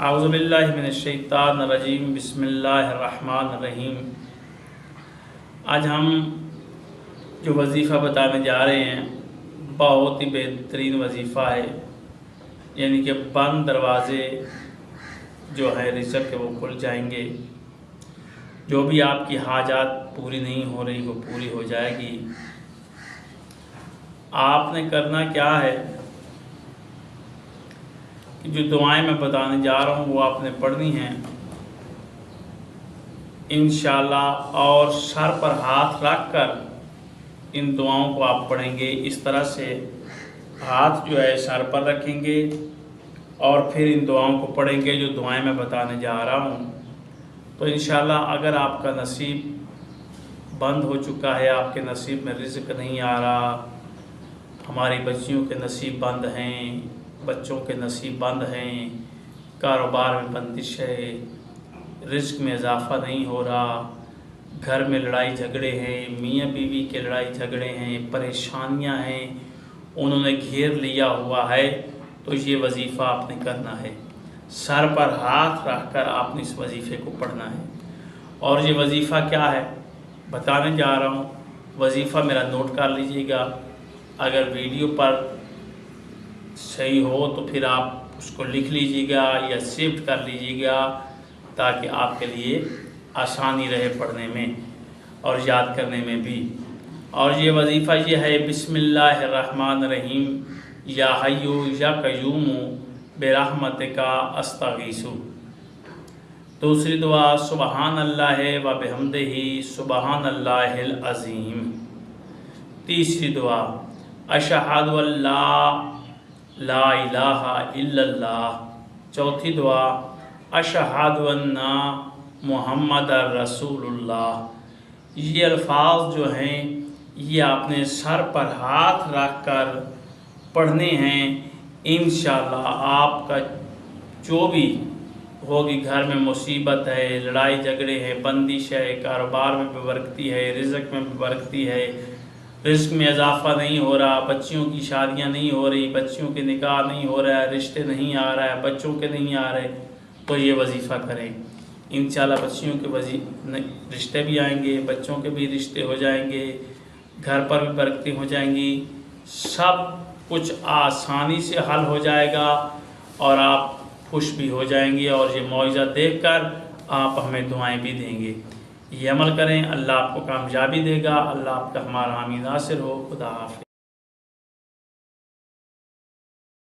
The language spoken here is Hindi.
आऊज़ुबिल्लाहि मिनश्शैतानिर्रजीम बिस्मिल्लाहिर्रहमानिर्रहीम। आज हम जो वजीफ़ा बताने जा रहे हैं बहुत ही बेहतरीन वजीफ़ा है, यानी कि बंद दरवाज़े जो है रिज़्क़ के वो खुल जाएंगे। जो भी आपकी हाजात पूरी नहीं हो रही वो पूरी हो जाएगी। आपने करना क्या है कि जो दुआएं मैं बताने जा रहा हूँ वो आपने पढ़नी है इंशाअल्लाह, और सर पर हाथ रख कर इन दुआओं को आप पढ़ेंगे। इस तरह से हाथ जो है सर पर रखेंगे और फिर इन दुआओं को पढ़ेंगे जो दुआएं मैं बताने जा रहा हूँ। तो इंशाअल्लाह अगर आपका नसीब बंद हो चुका है, आपके नसीब में रिज़्क़ नहीं आ रहा, हमारी बच्चियों के नसीब बंद हैं, बच्चों के नसीब बंद हैं, कारोबार में बंदिश है, रिज़्क़ में इजाफ़ा नहीं हो रहा, घर में लड़ाई झगड़े हैं, मियाँ बीवी के लड़ाई झगड़े हैं, परेशानियां हैं, उन्होंने घेर लिया हुआ है, तो ये वजीफ़ा आपने करना है। सर पर हाथ रख कर आपने इस वजीफ़े को पढ़ना है। और ये वजीफ़ा क्या है बताने जा रहा हूँ। वजीफ़ा मेरा नोट कर लीजिएगा। अगर वीडियो पर सही हो तो फिर आप उसको लिख लीजिएगा या सेव कर लीजिएगा, ताकि आपके लिए आसानी रहे पढ़ने में और याद करने में भी। और ये वजीफ़ा ये है, बिस्मिल्लाहिर्रहमानिर्रहीम, या हय्यु या क़य्यूमु बिरहमतिका अस्तगीसु। दूसरी दुआ, सुबहानल्लाह व बिहम्दिही सुबहानल्लाहिल अज़ीम। तीसरी दुआ, अशहदु अल्ला ला इलाहा इल्लल्लाह। चौथी दुआ, अशहदु अन्ना मुहम्मदर रसूलुल्लाह। ये अल्फाज जो हैं ये आपने सर पर हाथ रख कर पढ़ने हैं। इंशाअल्लाह आपका जो भी होगी, घर में मुसीबत है, लड़ाई झगड़े हैं, बंदिश है, कारोबार में भी बरकती है, रिज़्क़ में भी बरकती है, रिज़्क़ में इजाफ़ा नहीं हो रहा, बच्चियों की शादियां नहीं हो रही, बच्चियों के निकाह नहीं हो रहा है, रिश्ते नहीं आ रहा है, बच्चों के नहीं आ रहे, तो ये वजीफ़ा करें। इंशाअल्लाह बच्चियों के रिश्ते भी आएंगे, बच्चों के भी रिश्ते हो जाएंगे, घर पर भी बरकती हो जाएंगी, सब कुछ आसानी से हल हो जाएगा और आप खुश भी हो जाएंगे। और ये मौइज़ा देखकर आप हमें दुआएं भी देंगे। ये अमल करें, अल्लाह आपको कामयाबी देगा। अल्लाह आपका हमारा हामी नासिर हो। खुदा हाफ़िज़।